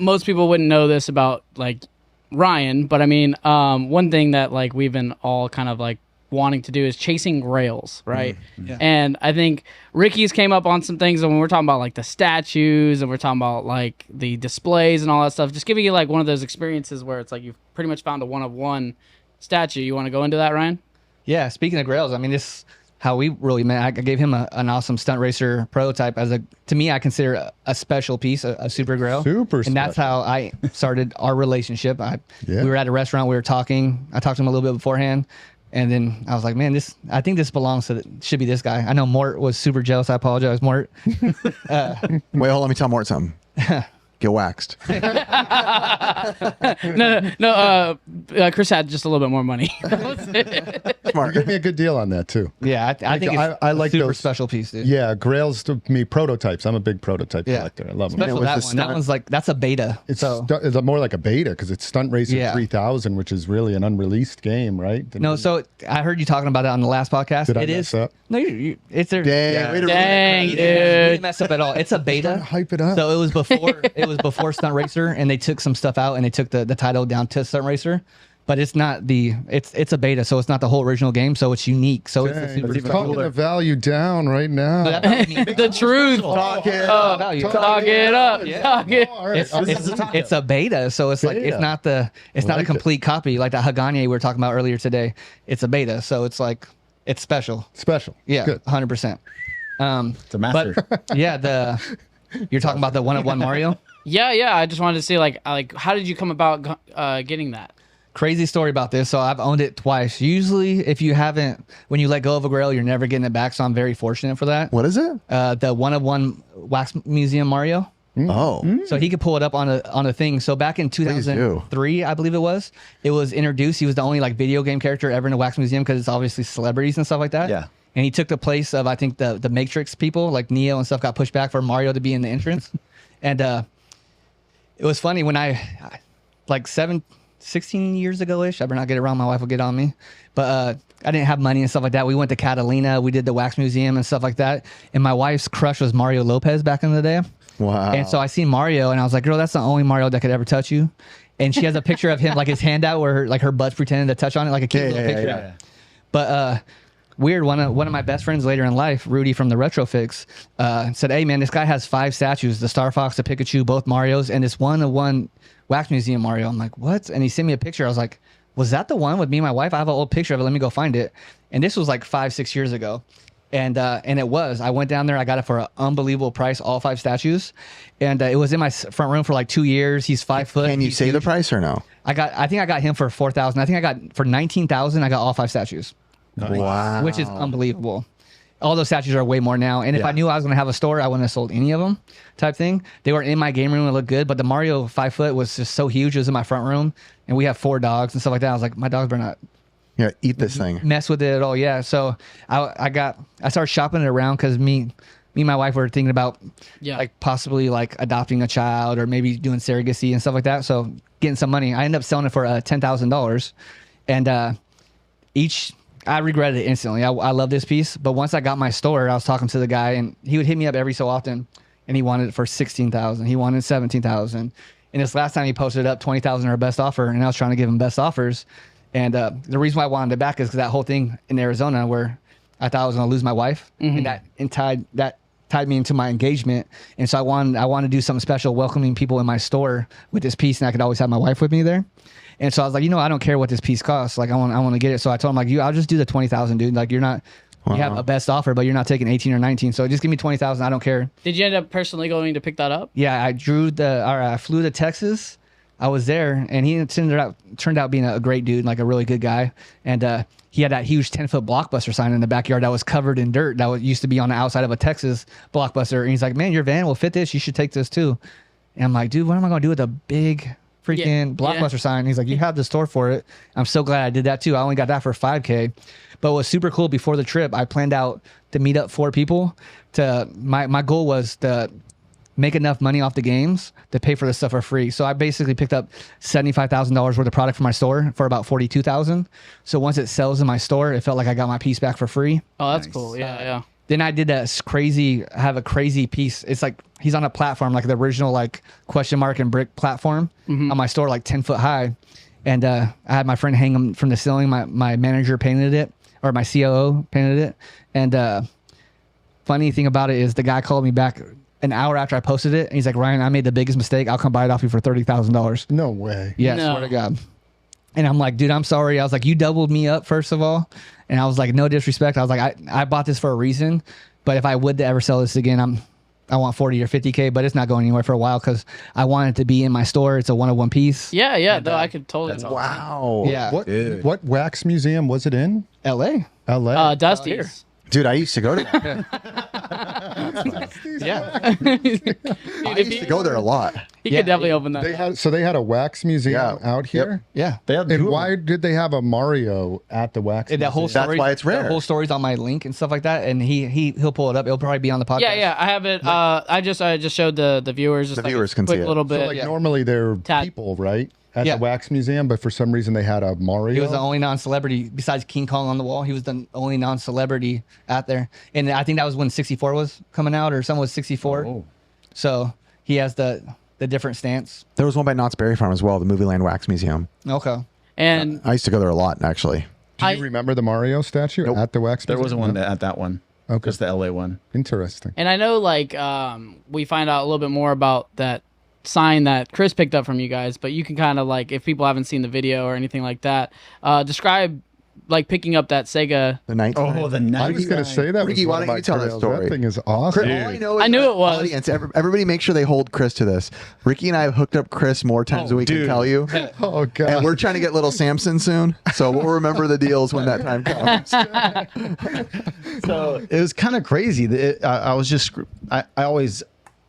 most people wouldn't know this about like Ryan, but I mean, one thing that like we've been all kind of like wanting to do is chasing grails, right? Yeah. And I think Ricky's came up on some things when we're talking about like the statues and we're talking about like the displays and all that stuff. Just giving you like one of those experiences where it's like you've pretty much found a one-of-one statue. You want to go into that, Ryan? Yeah, speaking of grails, I mean, this how we really met. I gave him an awesome stunt racer prototype as to me, I consider a special piece, a super grail. And that's how I started our relationship. We were at a restaurant, we were talking. I talked to him a little bit beforehand. And then I was like, man, I think this belongs to, should be this guy. I know Mort was super jealous. I apologize, Mort. Wait, hold on, let me tell Mort something. Get waxed. No. Chris had just a little bit more money. Smart. You gave me a good deal on that too. Yeah, I think it's I like super those special piece, dude. Yeah, grails to me, prototypes. I'm a big prototype collector. I love them. Especially that one's like, that's a beta. It's more like a beta because it's Stunt Racer 3000, which is really an unreleased game, right? No, so I heard you talking about it on the last podcast. Did I mess up? No, it's there. Dang, You dude. didn't mess up at all. It's a beta. Hype it up. So it was before Stunt Racer, and they took some stuff out, and they took the title down to Stunt Racer. But it's not it's a beta, so it's not the whole original game, so it's unique. So it's a super talking the value down right now. The truth. Talk it up. Talk it up. Yeah. It's a beta, so it's like it's not a complete copy like that Hagane we were talking about earlier today. It's a beta, so it's like it's special. Yeah, 100%. It's a master. But yeah, you're talking about the one-of-one Mario. Yeah. I just wanted to see like how did you come about getting that? Crazy story about this. So I've owned it twice. Usually, if you haven't, when you let go of a grail, you're never getting it back. So I'm very fortunate for that. What is it? The one-of-one Wax Museum Mario. Oh. So he could pull it up on a thing. So back in 2003, I believe it was introduced. He was the only like video game character ever in a Wax Museum because it's obviously celebrities and stuff like that. Yeah. And he took the place of, I think, the Matrix people, like Neo and stuff, got pushed back for Mario to be in the entrance. And it was funny when like 16 years ago-ish, I better not get it wrong, my wife will get on me. But I didn't have money and stuff like that. We went to Catalina, we did the Wax Museum and stuff like that. And my wife's crush was Mario Lopez back in the day. Wow. And so I seen Mario and I was like, girl, that's the only Mario that could ever touch you. And she has a picture of him, like his hand out where her butt's pretending to touch on it, like a cute little picture. Yeah. But weird, one of my best friends later in life, Rudy from the Retrofix, said, hey man, this guy has 5 statues, the Star Fox, the Pikachu, both Marios, and this one Wax Museum Mario. I'm like, what? And he sent me a picture. I was like, was that the one with me and my wife? I have an old picture of it. Let me go find it. And this was like 5-6 years ago. And it was. I went down there. I got it for an unbelievable price, all 5 statues. And it was in my front room for like 2 years. He's 5 foot. Can you say the price or no? I think I got him for $4,000. I think I got for $19,000. I got all 5 statues. Nice. Wow. Which is unbelievable. All those statues are way more now. And if I knew I was going to have a store, I wouldn't have sold any of them type thing. They were in my game room and looked good. But the Mario 5 foot was just so huge. It was in my front room. And we have 4 dogs and stuff like that. I was like, my dogs better not eat this thing. Mess with it at all. Yeah. So I started shopping it around because me and my wife were thinking about like possibly like adopting a child or maybe doing surrogacy and stuff like that. So getting some money. I ended up selling it for $10,000. And I regretted it instantly. I love this piece, but once I got my store, I was talking to the guy, and he would hit me up every so often, and he wanted it for $16,000. He wanted $17,000. And this last time he posted up $20,000 or best offer, and I was trying to give him best offers. And the reason why I wanted it back is because that whole thing in Arizona where I thought I was going to lose my wife, and that tied me into my engagement. And so I wanted to do something special, welcoming people in my store with this piece, and I could always have my wife with me there. And so I was like, I don't care what this piece costs. Like, I want to get it. So I told him, like, I'll just do the $20,000, dude. Like, you're not, you have a best offer, but you're not taking 18 or 19. So just give me $20,000. I don't care. Did you end up personally going to pick that up? Yeah, I flew to Texas. I was there, and he turned out being a great dude, like a really good guy. And he had that huge 10-foot Blockbuster sign in the backyard that was covered in dirt that used to be on the outside of a Texas Blockbuster. And he's like, man, your van will fit this. You should take this too. And I'm like, dude, what am I going to do with a big freaking Blockbuster sign? He's like, you have the store for it. I'm so glad I did that too. I only got that for $5,000. But what was super cool, before the trip, I planned out to meet up 4 people. My goal was to make enough money off the games to pay for the stuff for free. So I basically picked up $75,000 worth of product from my store for about $42,000. So once it sells in my store, it felt like I got my piece back for free. Oh, that's cool. Yeah. then I did have a crazy piece. It's like he's on a platform, like the original like question mark and brick platform on my store, like 10 foot high. And I had my friend hang him from the ceiling. My manager painted it, or my COO painted it. And funny thing about it is the guy called me back an hour after I posted it. And he's like, Ryan, I made the biggest mistake. I'll come buy it off you for $30,000. No way. Yeah, No. swear to God. And I'm like, dude, I'm sorry. I was like, you doubled me up, first of all. And I was like, no disrespect. I was like, I bought this for a reason. But if I would to ever sell this again, I want 40 or 50K, but it's not going anywhere for a while because I want it to be in my store. It's a one-of-one piece. Yeah, yeah. Though I could totally. Wow. Yeah. What wax museum was it in? LA. LA. Dusty's. Dude, I used to go to that. Yeah. I used to go there a lot. He could definitely open that. They had a wax museum Yeah. out here. Yeah. They had And why did they have a Mario at the wax That whole museum? story, why it's rare. The whole story's on my link and stuff like that. And he'll pull it up. It'll probably be on the podcast. Yeah, yeah. I have it. I just showed the viewers. Just The like viewers a can quick see it. little bit. So like normally they're Tad. people, right? At Yeah. the wax museum, but for some reason they had a Mario. He was the only non-celebrity besides King Kong on the wall. He was the only non-celebrity out there. And I think that was when 64 was coming out, or someone was 64. Oh. So he has the different stance. There was one by Knott's Berry Farm as well, the Movie Land Wax Museum. Okay. And I used to go there a lot, actually. Do you remember the Mario statue at the wax There museum? wasn't one at that one. Okay. Just the LA one. Interesting. I know, like, we find out a little bit more about that sign that Chris picked up from you guys, but you can kind of, like, if people haven't seen the video or anything like that, describe, like, picking up that Sega. The night. Oh, the night. I was going to say that. Ricky, was why one don't of you tell my that trails. story? That thing is awesome. All I know is I knew it was. Audience, everybody make sure they hold Chris to this. Ricky and I have hooked up Chris more times than we can dude. tell you. Oh, God. And we're trying to get little Samson soon. So we'll remember the deals when that time comes. So it was kind of crazy. I was just, I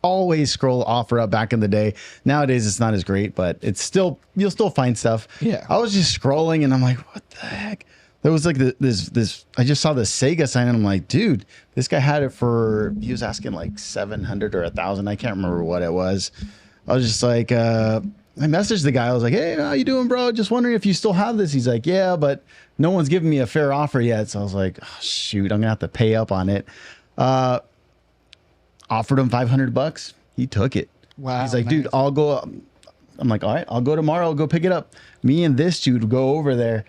always scroll offer up back in the day. Nowadays it's not as great, but it's still, you'll still find stuff. Yeah. I was just scrolling and I'm like, what the heck? There was like this I just saw the Sega sign and I'm like, dude, this guy had it for, he was asking like 700 or 1,000. I can't remember what it was. I was just like, I messaged the guy. I was like, hey, how you doing, bro? Just wondering if you still have this. He's like, yeah, but no one's giving me a fair offer yet. So I was like, oh, shoot, I'm gonna have to pay up on it. Offered him $500. He took it. Wow, He's like, nice. dude, I'll go. I'm like, all right, I'll go tomorrow. I'll go pick it up. Me and this dude go over there.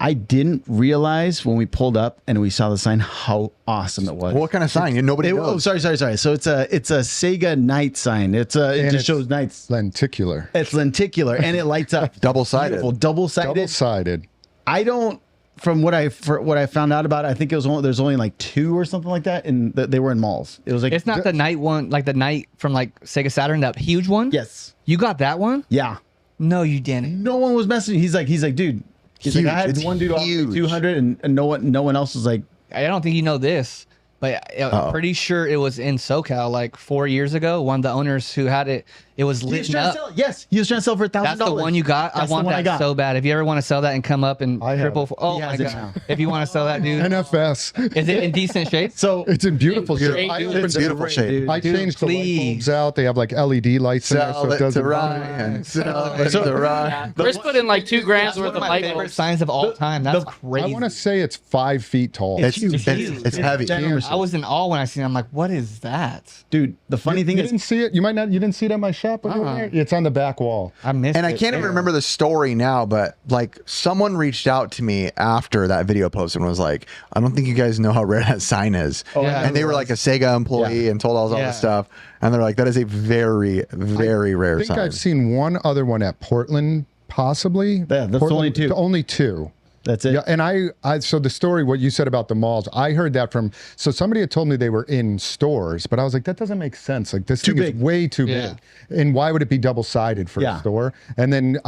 I didn't realize when we pulled up and we saw the sign how awesome it was. What kind of sign? Nobody knows. Oh, sorry. So it's a Sega night sign. It just shows nights. Lenticular. It's lenticular and it lights up. Double-sided. Beautiful. Double-sided. Double-sided. I don't. From what I found out about it, I think it was there's only like 2 or something like that, and they were in malls. It was like It's not the night one, like the night from like Sega Saturn, that huge one. Yes. You got that one? Yeah. No, you didn't. No one was messaging. He's like, dude. He's Huge. like, I had It's one dude off huge. 200, and no one else was like. I don't think you know this, but I'm pretty sure it was in SoCal like 4 years ago. One of the owners who had it, it was He was lit trying up. to sell it. Yes, he was trying to sell it for $1,000. That's the one you got. I That's the want one that got. so bad. If you ever want to sell that and come up and I have triple, it. oh He my has it god! now. If you want to sell that, dude, NFS. is it in decent shape? So It's in beautiful shape. Great, I dude. opened It's it. beautiful shape. dude. I changed the light please. bulbs out. They have like LED lights in there, so Sell it it to doesn't. Ryan. Sell it So- to Ryan. Chris put in like $2 grand That's worth one of of my light favorite bulbs. signs of all time. That's I crazy. want to say it's 5 feet tall. It's huge. it's heavy. I was in awe when I seen it. I'm like, what is that? dude, the funny thing you is, didn't see it. You might not. You didn't see it at my shop when you were there. It's on the back wall. I missed And I it. can't even remember the story now, but like someone reached out to me after that video post and was like, I don't think you guys know how rare that sign is. Yeah. And they were like a Sega employee and told us all Yeah. this stuff. And they're like, that is a very, very rare I think sign. I've seen one other one at Portland, possibly. Yeah, that's Portland, only 2. Only 2. that's it. Yeah, and I so the story, what you said about the malls, I heard that from, so somebody had told me they were in stores, but I was like, that doesn't make sense. Like this Too thing big. is way too Yeah. big. And why would it be double-sided for Yeah. a store? And then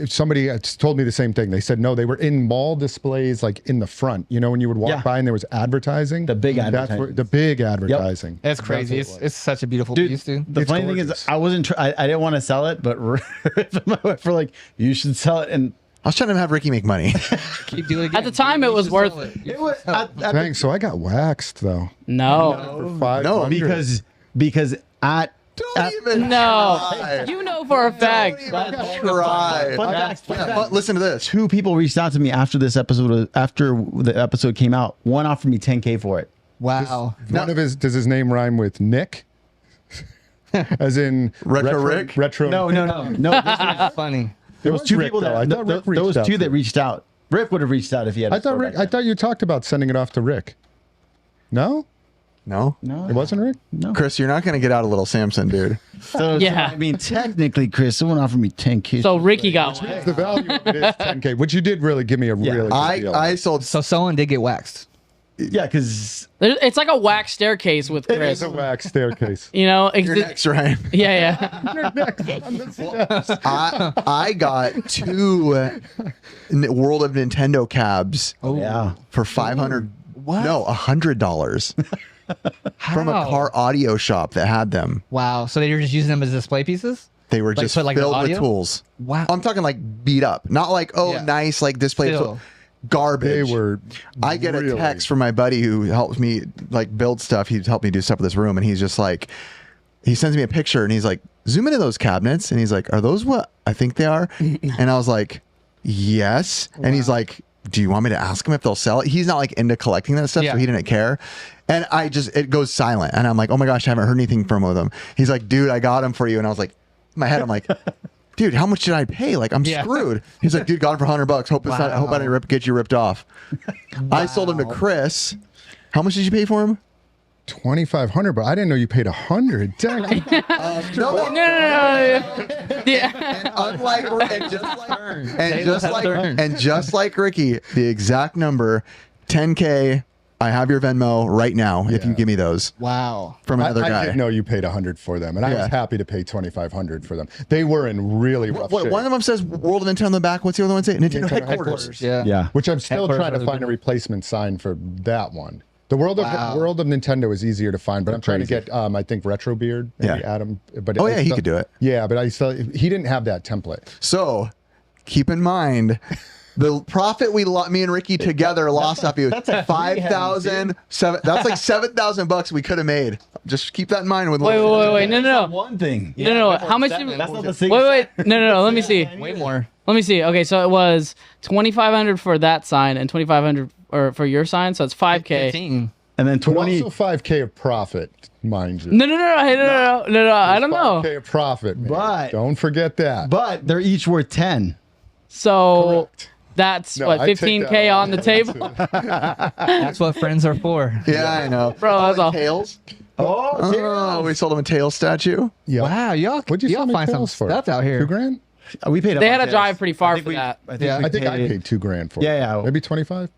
somebody told me the same thing. They said, no, they were in mall displays, like in the front, you know, when you would walk Yeah. by and there was advertising. The big That's where, advertising. the big advertising. It's crazy. It's such a beautiful Dude, piece, dude. the It's funny thing is, gorgeous. I wasn't. I didn't want to sell it, but my wife were like, "You should sell it." And I was trying to have Ricky make money. Keep doing it At the time, it was worth it. it was Dang, so I got waxed though. No. For 500. because at Don't even No. try. You know for a fact. Don't try. Fun fact. But listen to this. 2 people reached out to me after this episode. After the episode came out, one offered me $10K for it. Wow. One of his, does his name rhyme with Nick? As in Retro Rick? Retro. No. That's funny. There was two Rick, people though. I that thought Rick there was reached out two to that him. reached out. Rick would have reached out if he had. I thought Rick. I thought you talked about sending it off to Rick. No, No? No, it wasn't Rick. No. Chris, you're not going to get out of Little Samson, dude. So, Yeah. I mean, technically, Chris, someone offered me 10K. So Ricky got The value of it is 10K, which you did really give me a really good deal. I sold. So someone did get waxed. yeah, because it's like a wax staircase with It's Chris. a wax staircase. You know, You're next, Ryan. yeah. You're next on the steps. I got 2 World of Nintendo cabs yeah, for 500. What? No, $100 from a How? car audio shop that had them. Wow. So they were just using them as display pieces? They were Like, just put, like, the filled with audio? tools. Wow. I'm talking like beat up, not like Yeah. nice like display Still. tool. Garbage. They were. I get a really- text from my buddy who helps me like build stuff. He's helped me do stuff with this room, and he's just like, he sends me a picture, and he's like, zoom into those cabinets, and he's like, are those what I think they are? And I was like, yes. And he's like, do you want me to ask him if they'll sell it? He's not like into collecting that stuff, Yeah. so he didn't care. And it goes silent, and I'm like, oh my gosh, I haven't heard anything from him. He's like, dude, I got him for you, and I was like, in my head, I'm like. Dude, how much did I pay? Like, I'm Yeah. screwed. He's like, dude, got him for $100. Hope I didn't get you ripped off. I sold him to Chris. How much did you pay for him? 2,500, but I didn't know you paid 100. Dang. No. Yeah. Unlike and just like Ricky, the exact number, 10K. I have your Venmo right now. If you give me those Wow. from another I guy. didn't know you paid 100 for them, and I Yeah. was happy to pay 2,500 for them. They were in really rough shape. One of them says World of Nintendo on the back. What's the other one say? Nintendo headquarters. Yeah. yeah. Which I'm still Headquarters trying to of the find a replacement sign for that one. The World of Nintendo is easier to find, but I'm trying to get I think Retro Beard, maybe Yeah. Adam. But Oh, I yeah, he still- could do it. Yeah, but he didn't have that template. So keep in mind. The profit me and Ricky together lost off you. that's a 5,000. That's like $7,000 we could have made. Just keep that in mind. With Wait. No. One thing. No. How much? Seven. Did, That's not the thing. wait. No. Let me see. Way more. Let me see. Okay, so it was 2,500 for that sign and 2,500 or for your sign, so it's 5K. 15. And then But 20. also 5K of profit, mind you. No. I don't know. 5K of profit, man. But- don't forget that. But they're each worth 10. So Correct. that's No, what I take 15K that on the table. That's what friends are for. Yeah, I know. Bro, that's all. Tails. Oh, We sold him a tail statue. Yeah. Wow, y'all, What'd you y'all sell me find some tails for? stuff out here. $2,000? we paid. They had to drive pretty far for that. Yeah. I think I paid $2,000 for it. Yeah. Maybe 25.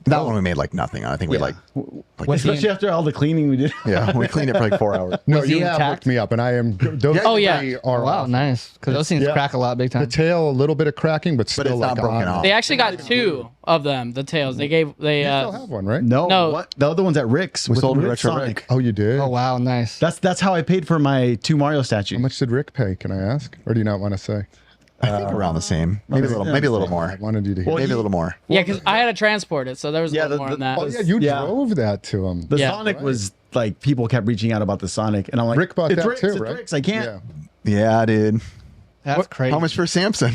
That one we made like nothing. I think we like Was he Especially after all the cleaning we did. yeah, we cleaned it for like 4 hours. No, Was he you have intact? looked me up, and I am. Those Oh, yeah. three are Wow, off. nice. Because those things Yeah. crack a lot big The time. tail, a little bit of cracking, but still it's not like broken on. off. They actually got 2 of them, the tails. They Still have one, right? No. No. What? The other one's at Rick's. We sold Retro Sonic. Rick. Oh, you did. Oh, wow, nice. That's how I paid for my 2 Mario statues. How much did Rick pay? Can I ask, or do you not want to say? I think around the same. Maybe a little I more. wanted you to hear. Maybe a little more. Yeah, because I had to transport it, so there was a Yeah, little more than that. Oh yeah, you Yeah. drove that to him. The Yeah. Sonic was like people kept reaching out about the Sonic, and I'm like, Rick bought it's that Rick's, too, it's right? Rick's. I can't. Yeah. Yeah, dude. That's crazy. How much for Samson?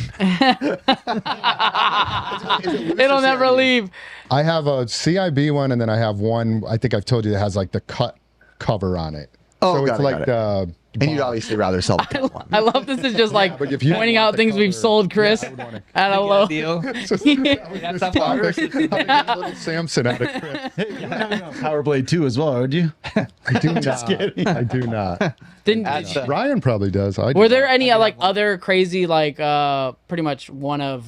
It'll never leave. I have a CIB one, and then I have one. I think I've told you that has like the cut cover on it. Oh, so got it's it, like got And you'd obviously rather sell the cat one. I love this is just like but if you pointing want out the things we've color- sold Chris at a low. deal. That's how far. little Samson out of Chris. Power Blade 2 as well, would you? I do not. I do not. Didn't Ryan probably does. I do were there not. any like other crazy like pretty much one of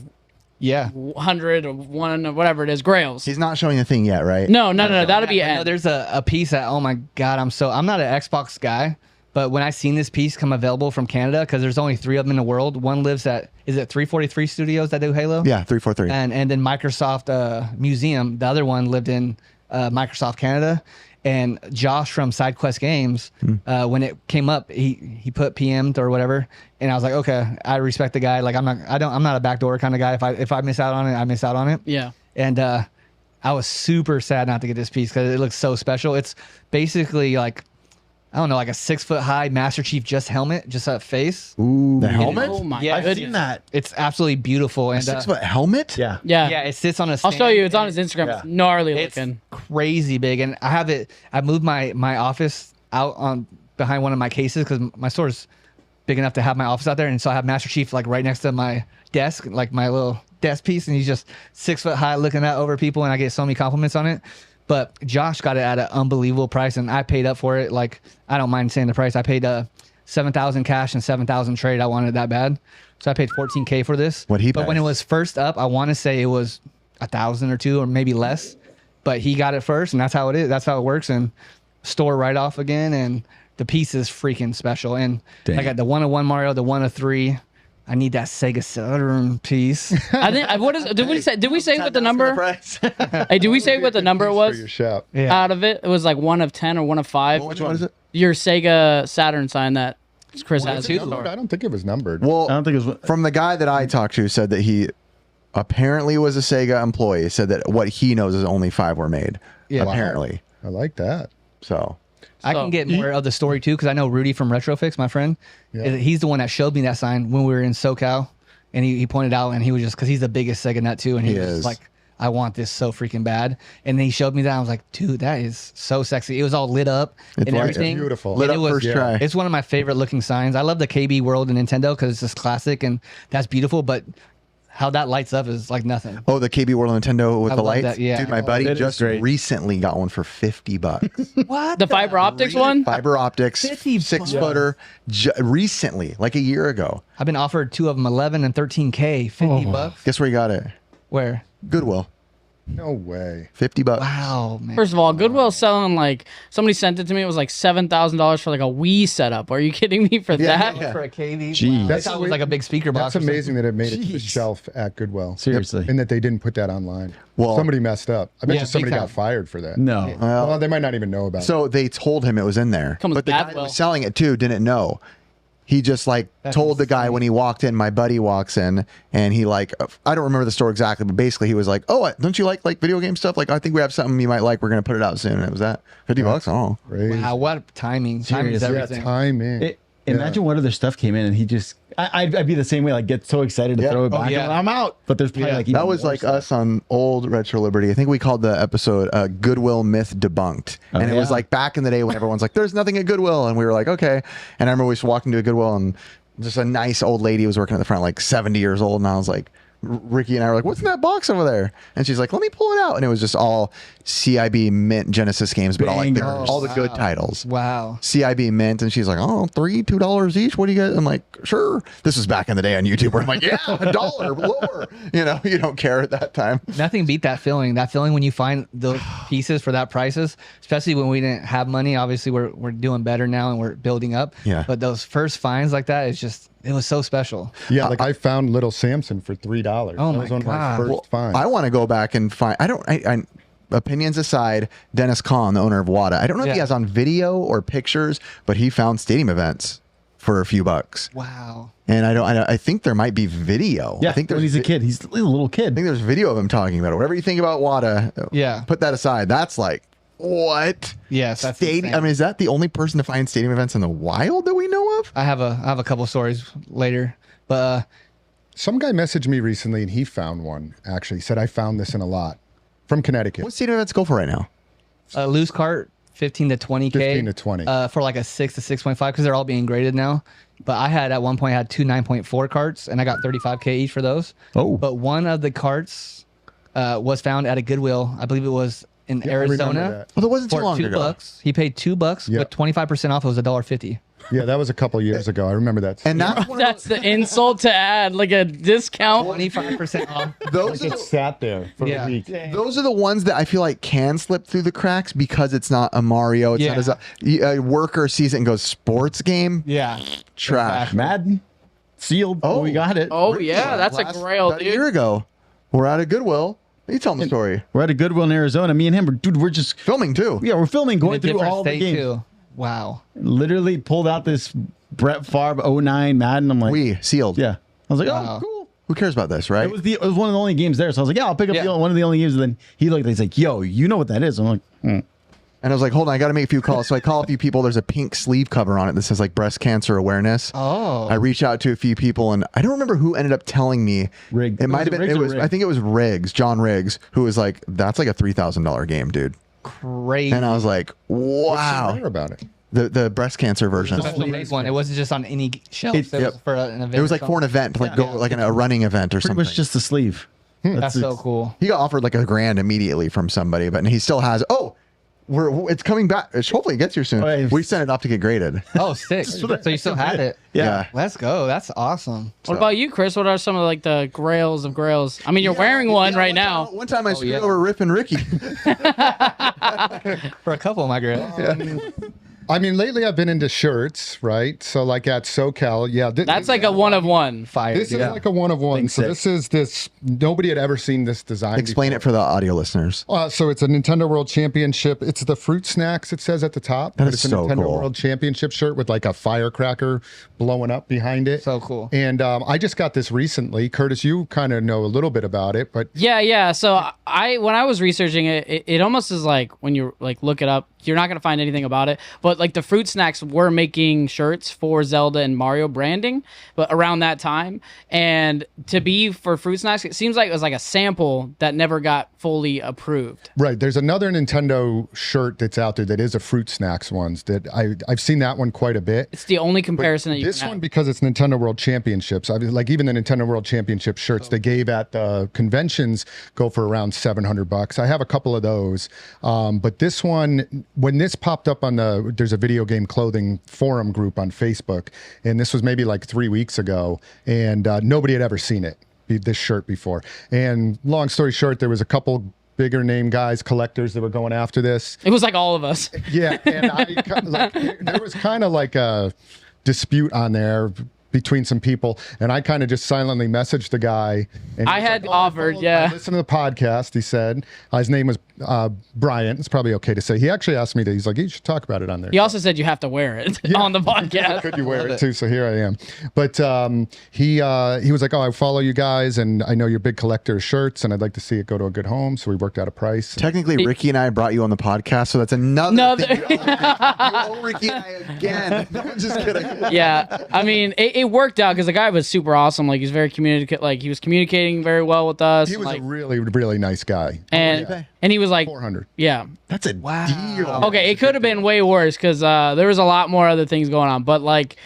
Yeah. 100 or one or whatever it is grails? He's not showing the thing yet, right? No, that'll be I know end. there's a piece that, oh my God, I'm not an Xbox guy, but when I seen this piece come available from Canada, because there's only 3 of them in the world. One lives at, is it 343 Studios that do Halo? Yeah, 343. And then Microsoft Museum, the other one lived in Microsoft Canada. And Josh from SideQuest Games, when it came up, he put PM'd or whatever, and I was like, okay, I respect the guy. Like I'm not a backdoor kind of guy. If I miss out on it, I miss out on it. Yeah. And I was super sad not to get this piece because it looks so special. It's basically like I don't know, like a 6-foot high Master Chief just helmet, just a face. Ooh, the helmet. Oh my Yeah, I've goodness. seen that. It's absolutely beautiful. And 6-foot helmet? Yeah. Yeah. yeah, it sits on a I'll stand. show you. It's on his Instagram. It's gnarly It's looking. crazy big, and I have it. I moved my office out on behind one of my cases because my store's big enough to have my office out there, and so I have Master Chief like right next to my desk, like my little desk piece, and he's just 6 foot high, looking out over people, and I get so many compliments on it. But Josh got it at an unbelievable price, and I paid up for it. Like, I don't mind saying the price. I paid $7,000 cash and $7,000 trade. I wanted it that bad, so I paid $14K for this. What'd he But pay? when it was first up, I want to say it was 1,000 or 2 or maybe less. But he got it first, and that's how it is. That's how it works. And store right off again, and the piece is freaking special. And I got the 1-of-1 Mario, the 1-of-3. I need that Sega Saturn piece. I think. What is? Did we say what the number? Hey, did we say what the number it For your was? shop. Yeah. Out of it, it was like 1 of 10 or 1 of 5. Which one is it? Your Sega Saturn sign that Chris has. two. I don't think it was numbered. Well, I don't think it was. from the guy that I talked to said that he apparently was a Sega employee, said that what he knows is only 5 were made. Yeah. Apparently. I like that. So I can get more of the story too, because I know Rudy from Retrofix, my friend. Yeah. He's the one that showed me that sign when we were in SoCal, and he pointed out, and he was just because he's the biggest Sega nut too, and he He was is. just like, I want this so freaking bad. And then he showed me that. I was like, dude, that is so sexy. It was all lit up It's and like- everything. Beautiful. And lit it up was, first try. It's one of my favorite looking signs. I love the KB World and Nintendo because it's just classic and that's beautiful. But how that lights up is like nothing. Oh, the KB World Nintendo with I the love lights? that, yeah. Dude, my buddy that is just great. recently got one for $50. What? The fiber optics one. Fiber optics, 50 6-footer, recently, like a year ago. I've been offered 2 of them, 11 and 13K, $50. Guess where you got it? Where? Goodwill. No way. $50. Wow, man. First of all, Goodwill's selling like somebody sent it to me. It was like $7,000 for like a Wii setup. Are you kidding me for that? yeah. For a KV. Jeez. Wow. That's That was like a big speaker box. That's or amazing that it made it to the Jeez. shelf at Goodwill. Seriously. And that they didn't put that online. Well- somebody messed up. I bet Yeah, you somebody big got time. fired for that. No. Well, they might not even know about it. So they told him it was in there. Come with but the guy Badwell. that was selling it too didn't know. He just like told the guy when he walked in, my buddy walks in and he like, I don't remember the story exactly, but basically he was like, oh, don't you like video game stuff? Like, I think we have something you might like. We're going to put it out soon. And it was that $50. Oh, Crazy. Wow, what timing. Timing is Seriously. everything. Timing. Imagine what other stuff came in and he just. I'd be the same way. Like get so excited to Yeah. throw it Oh, back. yeah. And I'm out. But there's probably Yeah. like even that was more like stuff. us on old Retro Liberty. I think we called the episode Goodwill Myth Debunked. Oh, And it was yeah. like back in the day when everyone's like, there's nothing at Goodwill. And we were like, okay. And I remember we just walking to a Goodwill and just a nice old lady was working at the front, like 70 years old. And I was like, Ricky and I were like, what's in that box over there? And she's like, let me pull it out. And it was just all CIB Mint Genesis games, but Bangers. all the good titles. Wow. CIB Mint, and she's like, oh, $2 each. What do you get? I'm like, sure. This was back in the day on YouTube where I'm like, yeah, $1 lower. You don't care at that time. Nothing beat that feeling. That feeling when you find those pieces for that prices, especially when we didn't have money. Obviously, we're doing better now and we're building up. Yeah. But those first finds like that, it was so special. Yeah, like I found Little Samson for $3. Oh that my was one of God. my first finds. I want to go back and find. I opinions aside, Dennis Kahn, the owner of WADA. I don't know if he Yeah. has on video or pictures, but he found stadium events for a few bucks. Wow. And I think there might be video. Yeah, I think when there's he's a kid. He's a little I kid. think there's video of him talking about it. Whatever you think about WADA, Yeah. put that aside. That's like what? Yes, that's Stadium. insane. I mean, is that the only person to find stadium events in the wild that we know of? I have a couple stories later, but Some guy messaged me recently and he found one, actually. He said, I found this in a lot from Connecticut. What stadium events go for right now? loose cart 15 to 20K. 15 to 20. For like a 6 to 6.5 because they're all being graded now. But I had at one point I had two 9.4 carts and I got 35K each for those. Oh. But one of the carts was found at a Goodwill. I believe it was in Yeah, I remember Arizona. that. Well, that wasn't too For long ago. $2. He paid $2 Yeah. with 25% off. It was $1.50. Yeah, that was a couple years ago. I remember that. And that's one of That's the insult to add, like a discount. 25% off. those it sat there for Yeah. a week. Those are the ones that I feel like can slip through the cracks because it's not a Mario. It's not as a worker sees it and goes sports game. Yeah. Trash. Madden sealed. Oh, we got it. Oh yeah, that's a grail, About a dude. year ago, we're at a Goodwill. You tell them the story. We're at a Goodwill in Arizona. Me and him, we're just Filming too. we're filming, In a going through different all the state games. too. Wow. Literally pulled out this Brett Favre 09 Madden. I'm like, We sealed. yeah. I was like, Wow. oh, cool. Who cares about this, right? It was one of the only games there, so I was like, yeah, I'll pick up Yeah. one of the only games. And then he looked, he's like, yo, you know what that is? I'm like, and And I was like, hold on, I got to make a few calls. So I call a few people. There's a pink sleeve cover on it that says like breast cancer awareness. Oh. I reach out to a few people, and I don't remember who ended up telling me. Riggs. It might have been. Riggs It or was. Riggs? I think it was Riggs, John Riggs, who was like, "That's like a $3,000 game, dude." Crazy. And I was like, What's so "Wow." rare about it? The breast cancer version. Special release one. It wasn't just on any shelf. It Yep. was for an event. It was or like for an something. event, like go like a running event or Pretty something. much just the sleeve. That's so cool. He got offered like $1,000 immediately from somebody, but he still has. Oh, it's coming back. Hopefully it gets here soon. Oh, yeah. We sent it off to get graded. Oh, sick. So you still had it. Yeah. Let's go. That's awesome. What about you, Chris? What are some of like the grails of grails? I mean, you're wearing one right now. One time I screwed yeah. over Riff and Ricky. For a couple of my girls. I mean, lately I've been into shirts, right? So like at SoCal, yeah. That's like a one of one. Fire. This is yeah. like a one of one. So this nobody had ever seen this design. Explain it for the audio listeners. So it's a Nintendo World Championship. It's the fruit snacks, it says at the top. That but is it's a so Nintendo cool. World Championship shirt with like a firecracker blowing up behind it. So cool. And I just got this recently. Curtis, you kind of know a little bit about it, but Yeah. So when I was researching it almost is like when you like look it up, you're not gonna find anything about it. But like the fruit snacks were making shirts for Zelda and Mario branding, but around that time. And to be for fruit snacks, it seems like it was like a sample that never got fully approved. right, there's another Nintendo shirt that's out there that is a fruit snacks ones that I've seen that one quite a bit. It's the only comparison that you This can one, have. because it's Nintendo World Championships, I mean, like even the Nintendo World Championship shirts they gave at the conventions go for around $700. I have a couple of those, but this one, when this popped up on there's a video game clothing forum group on Facebook, and this was maybe like 3 weeks ago, and nobody had ever seen this shirt before. And long story short, there was a couple bigger name guys, collectors that were going after this. It was like all of us. Yeah, and there was kind of like a dispute on there between some people, and I kind of just silently messaged the guy. And I he's had like, offered, I yeah. listened to the podcast. He said his name was Brian. It's probably okay to say. He actually asked me that. He's like, you should talk about it on there. He also said you have to wear it on the podcast. Could you wear it too? So here I am. But he was like, oh, I follow you guys, and I know you're a big collector of shirts, and I'd like to see it go to a good home. So we worked out a price. Technically, Ricky and I brought you on the podcast, so that's another thing. You owe Ricky and I again. No, I'm just kidding. Yeah, I mean, it worked out because the guy was super awesome. Like, he's very he was communicating very well with us. He was like, a really, really nice guy. and he was like, 400. yeah. That's a deal. Okay, it could have been way worse because there was a lot more other things going on, but like,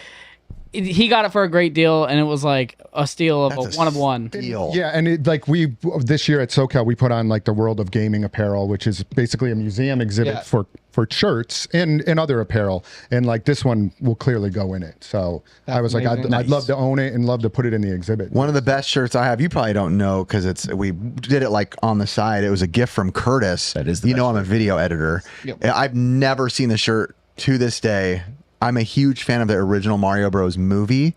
he got it for a great deal, and it was like a steal of That's a one of one. Deal. Yeah, and this year at SoCal we put on like the World of Gaming apparel, which is basically a museum exhibit Yeah. for shirts and other apparel, and like this one will clearly go in it. So I was like, amazing. I'd love to own it and love to put it in the exhibit. One of the best shirts I have, you probably don't know because we did it like on the side. It was a gift from Curtis. That is the you know best I'm a video editor. Yep. I've never seen the shirt to this day. I'm a huge fan of the original Mario Bros. Movie,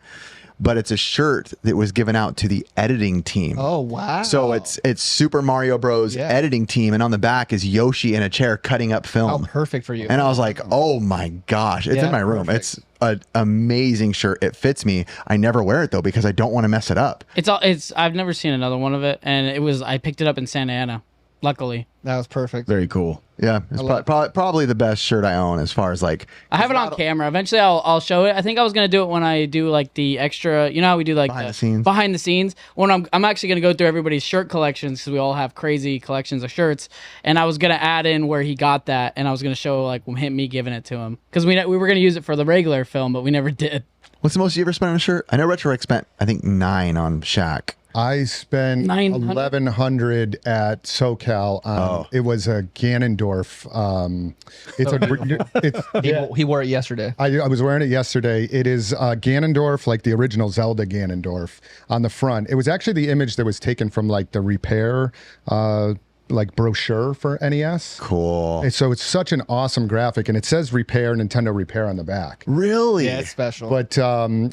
but it's a shirt that was given out to the editing team. Oh, wow. So it's Super Mario Bros. Yeah. Editing team, and on the back is Yoshi in a chair cutting up Oh, film. perfect for you. And I was like, oh my gosh, it's Yeah, in my room. perfect. It's an amazing shirt. It fits me. I never wear it though because I don't want to mess it up. I've never seen another one of it, and I picked it up in Santa Ana, luckily. That was perfect. Very cool. Yeah, it's probably the best shirt I own as far as like. I have it on camera. Eventually, I'll show it. I think I was gonna do it when I do like the extra. You know how we do like Behind the scenes. Behind the scenes. When I'm actually gonna go through everybody's shirt collections because we all have crazy collections of shirts. And I was gonna add in where he got that, and I was gonna show like me giving it to him because we were gonna use it for the regular film, but we never did. What's the most you ever spent on a shirt? I know RetroRec spent I think 9 on Shaq. I spent 900? 1,100 at SoCal. It was a Ganondorf. He wore it yesterday. I was wearing it yesterday. It is Ganondorf, like the original Zelda Ganondorf on the front. It was actually the image that was taken from like the repair like brochure for NES. Cool. And so it's such an awesome graphic, and it says Nintendo Repair on the back. Really? Yeah, it's special. But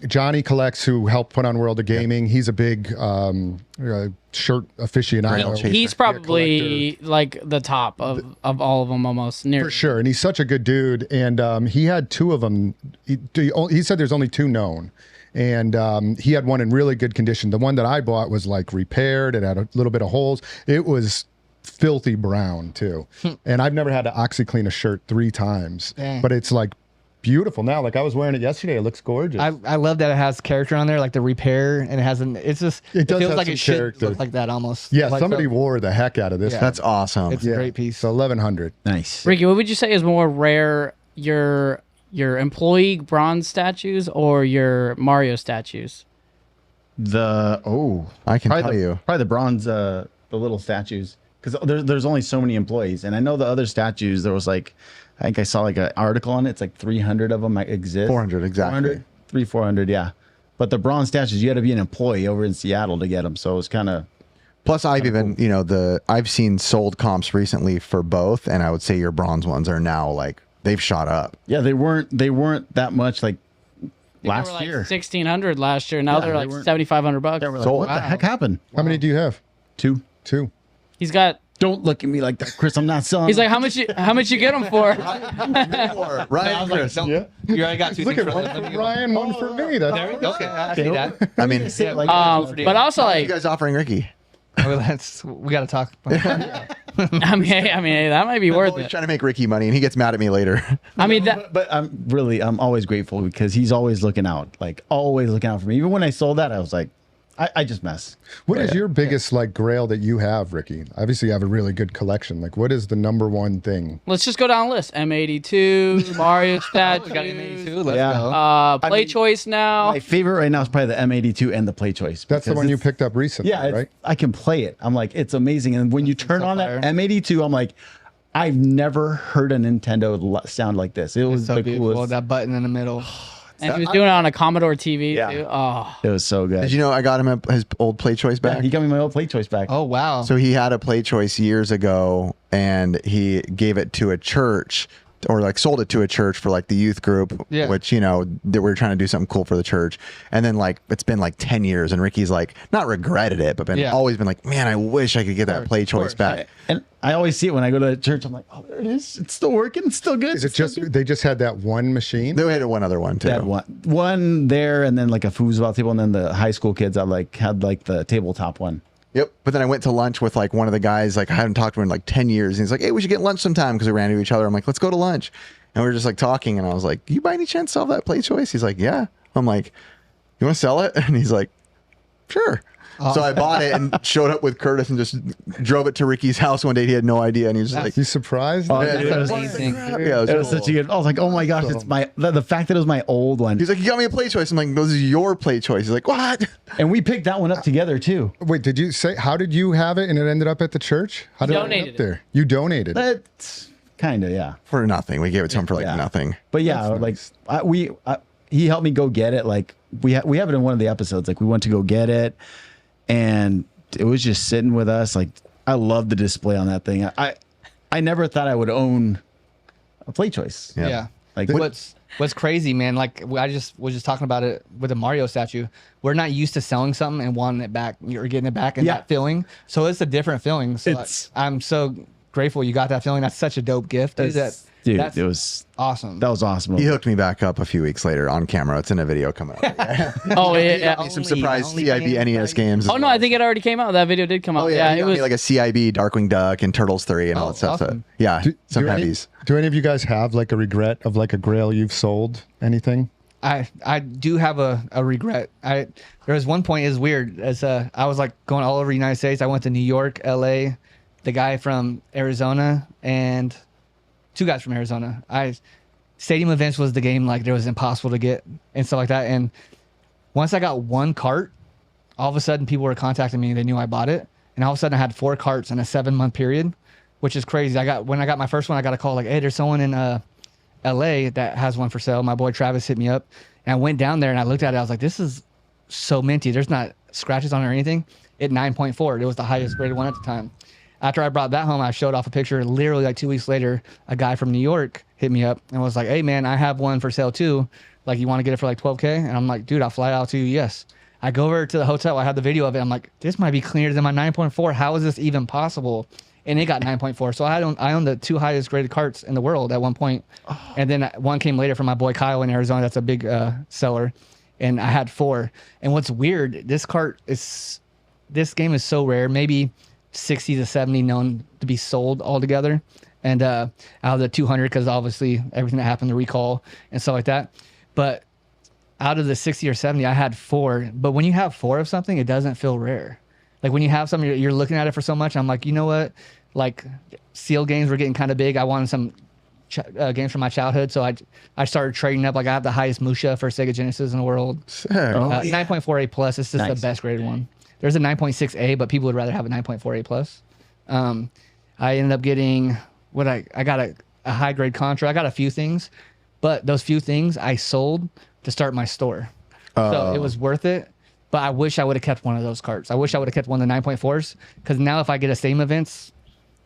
Johnny Collects, who helped put on World of Gaming, he's a big shirt aficionado. Chaser. He's probably like the top of all of them almost. Near For sure. And he's such a good dude. And he had 2 of them. He said there's only 2 known. And he had one in really good condition. The one that I bought was like repaired. It had a little bit of holes. It was filthy brown too. And I've never had to OxyClean a shirt 3 times, Dang. but it's like beautiful now. Like I was wearing it yesterday. It looks gorgeous. I love that it has character on there, like the repair, and it has it's just It does feels have like some it should character. look like that almost. yeah, Like somebody the- wore the heck out of this. Yeah. one. That's awesome. It's a great piece. So 1100. Nice. Ricky, what would you say is more rare, your employee bronze statues or your Mario statues? I can tell you. Probably the bronze, the little statues, because there's only so many employees, and I know the other statues. There was like, I think I saw like an article on it. It's like 300 of them exist. 400 exactly. 400, yeah. But the bronze statues, you had to be an employee over in Seattle to get them. So it was kind of. Plus, I've even I've seen sold comps recently for both, and I would say your bronze ones are now like they've shot up. Yeah, they weren't that much like They last were like year. 1,600 last year. Now Yeah, they're they like weren't- $7,500. They were like, So- what the heck happened? How many do you have? 2. 2. He's got. Don't look at me like that, Chris. I'm not selling. He's like, how much you get them for? Right, Chris? Yeah. You already got 2 Look things at for one Let me for go. Ryan, one for me. That's Okay, I see that. I mean, But also what are you like, guys offering Ricky? Well, we got to talk. I mean, that might be I'm worth always it. trying to make Ricky money, and he gets mad at me later. I mean, that. But I'm always grateful because he's always looking out, like always looking out for me. Even when I sold that, I was like, I just mess. What is your biggest like grail that you have, Ricky? Obviously, you have a really good collection. Like, what is the number one thing? Let's just go down the list. M82, Mario We got statues, M82. Let's Yeah. go. play choice now. My favorite right now is probably the M82 and the Play Choice. That's the because one you it's- picked up recently, Yeah, right? I can play it. I'm like, it's amazing. And when you turn so on fire. that M82, I'm like, I've never heard a Nintendo sound like this. It was So the beautiful. coolest. That button in the middle. And he was doing it on a Commodore TV Yeah. too. Oh, It was so good. Did you know I got him his old Play Choice Yeah, back? he got me my old Play Choice back. Oh wow. So he had a Play Choice years ago, and he gave it to a church, or like sold it to a church for like the youth group, Yeah. which that we're trying to do something cool for the church. And then like it's been like 10 years, and Ricky's like not regretted it, but Yeah. always been like, man, I wish I could get that Play Choice back. And I always see it when I go to church. I'm like, oh, there it is. It's still working. It's still good. Is it just they just had that one machine? They had one other one too. They had one there, and then like a foosball table, and then the high school kids I like had like the tabletop one. Yep. But then I went to lunch with like one of the guys, like I hadn't talked to him in like 10 years. And he's like, hey, we should get lunch sometime, because we ran into each other. I'm like, let's go to lunch. And we were just like talking, and I was like, you by any chance sell that Play Choice? He's like, yeah. I'm like, you want to sell it? And he's like, sure. So I bought it and showed up with Curtis and just drove it to Ricky's house one day. He had no idea. And he was just like, You surprised? Oh, yeah, dude, That's it was- amazing. yeah, It was such a good. I was like, oh my gosh, it's my the fact that it was my old one, He's like, you got me a Play Choice. I'm like, this is your Play Choice. He's like, what? and we picked that one up together too. Wait, did you say how did you have it and it ended up at the church? How did it end Donated up there? You donated. That's kind of yeah, For nothing. We gave it to him for like Yeah. nothing. but yeah, like he helped me go get it. Like we have it in one of the episodes. Like we went to go get it, and it was just sitting with us. Like I love the display on that thing. I never thought I would own a Play Choice. Yeah. Yeah. Like What's crazy, man? Like I just was just talking about it with the Mario statue. We're not used to selling something and wanting it back or getting it back and Yeah. that feeling. So it's a different feeling. So I'm so grateful you got that feeling. That's such a dope gift. Dude, dude, that's it was awesome. that was awesome. He hooked me back up a few weeks later on camera. It's in a video coming up. oh He yeah. got me some Only- surprise only CIB games, NES games. Oh no, I think it already came out. That video did come out. Oh yeah, yeah, he it got was. me like a CIB Darkwing Duck and Turtles 3 and all Oh, that stuff. So, awesome. yeah, some any, heavies. do any of you guys have like a regret of like a grail you've sold? Anything? I do have a regret. There was one point, is weird, as I was like going all over the United States. I went to New York, LA, the guy from Arizona, and 2 guys from Arizona. Stadium events was the game, like there was impossible to get and stuff like that. And once I got 1 cart, all of a sudden people were contacting me and they knew I bought it. And all of a sudden I had 4 carts in a 7-month period, which is crazy. When I got my first one, I got a call like, hey, there's someone in LA that has one for sale. My boy Travis hit me up, and I went down there and I looked at it. I was like, this is so minty. There's not scratches on it or anything. It 9.4. It was the highest graded one at the time. After I brought that home, I showed off a picture. Literally like 2 weeks later, a guy from New York hit me up and was like, hey man, I have one for sale too. Like, you want to get it for like 12K? And I'm like, dude, I'll fly out to you. Yes. I go over to the hotel. I have the video of it. I'm like, this might be cleaner than my 9.4. How is this even possible? And it got 9.4. So I own the 2 highest graded carts in the world at one point. And then one came later from my boy Kyle in Arizona. That's a big seller. And I had 4. And what's weird, this game is so rare. Maybe 60 to 70 known to be sold altogether. And out of the 200, because obviously everything that happened, the recall and stuff like that. But out of the 60 or 70, I had 4. But when you have 4 of something, it doesn't feel rare. Like when you have something, you're looking at it for so much. I'm like, you know what? Like seal games were getting kind of big. I wanted some games from my childhood, so I started trading up. Like I have the highest Musha for Sega Genesis in the world. 9.48 plus. It's just the best graded one. There's a 9.6A, but people would rather have a 9.48 plus. I ended up getting I got a high grade Contra. I got a few things, but those few things I sold to start my store. So it was worth it. But I wish I would have kept one of those carts. I wish I would have kept one of the 9.4s, because now if I get a Steam events,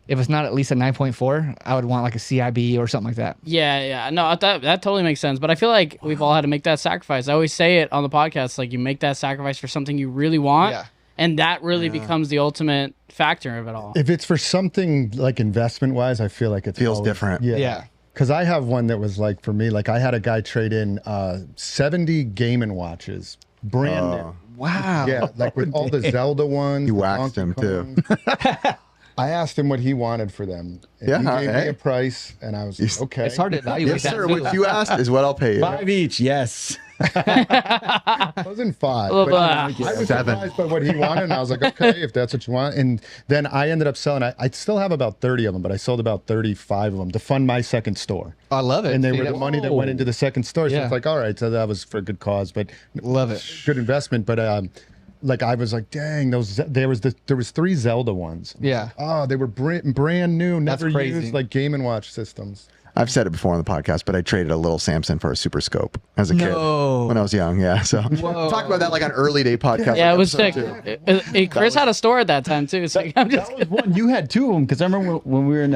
if it's not at least a 9.4, I would want like a CIB or something like that. Yeah. No, that totally makes sense. But I feel like we've all had to make that sacrifice. I always say it on the podcast, like you make that sacrifice for something you really want. Yeah. And that really becomes the ultimate factor of it all. If it's for something like investment wise, I feel like it feels different. Yeah. Because I have one that was like, for me, like I had a guy trade in 70 Game & Watches, brand new. Wow. Yeah, like with all the Zelda ones. You the waxed Donkey him, too. Kongs. I asked him what he wanted for them. And he gave me a price, and I was like, okay. It's hard to evaluate Yes, that. sir. too. What you asked is what I'll pay you. 5 each, yes. It wasn't 5. But I was 7. surprised by what he wanted, and I was like, okay, if that's what you want. And then I ended up selling. I still have about 30 of them, but I sold about 35 of them to fund my second store. I love it. And they See, were the money that went into the second store. So Yeah. it's like, all right, so that was for a good cause, but Love it. good investment. But like I was like, dang, there was 3 Zelda ones. Yeah. Oh, they were brand new, never crazy. used like Game & Watch systems. I've said it before on the podcast, but I traded a little Samson for a Super Scope as a kid No. when I was young. Yeah, so talk about that like on early day podcast. Yeah, like it was episode sick. 2. Chris had a store at that time too. So I'm just That was one. You had 2 of them, because I remember when we were in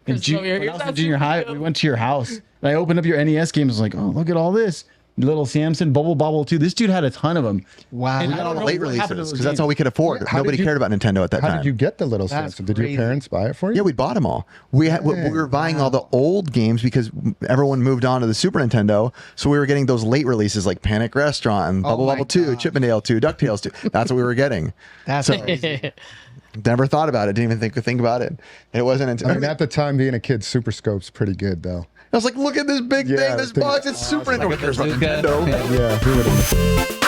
Chris, over here. when I was in Here's junior that high, Super we went to your house and I opened up your NES games. I was like, oh, look at all this. Little Samson, Bubble Bobble 2. This dude had a ton of them. Wow. And We got all the know late what happened to releases those because that's games. all we could afford. How Nobody did you- cared about Nintendo at that How time. did you get the little That's Samsung? Did your crazy. parents buy it for you? Yeah, we bought them all. We were buying all the old games because everyone moved on to the Super Nintendo. So we were getting those late releases like Panic Restaurant and Bubble my Bobble 2, God. Chippendale 2, DuckTales 2. That's what we were getting. That's crazy. Never thought about it. Didn't even think about it. It wasn't until I mean, at the time, being a kid, Super Scope's pretty good, though. I was like, look at this big Yeah, thing, this thing- box. It's Super Nintendo. Who cares about bazooka. Nintendo? Yeah. Yeah, who would have?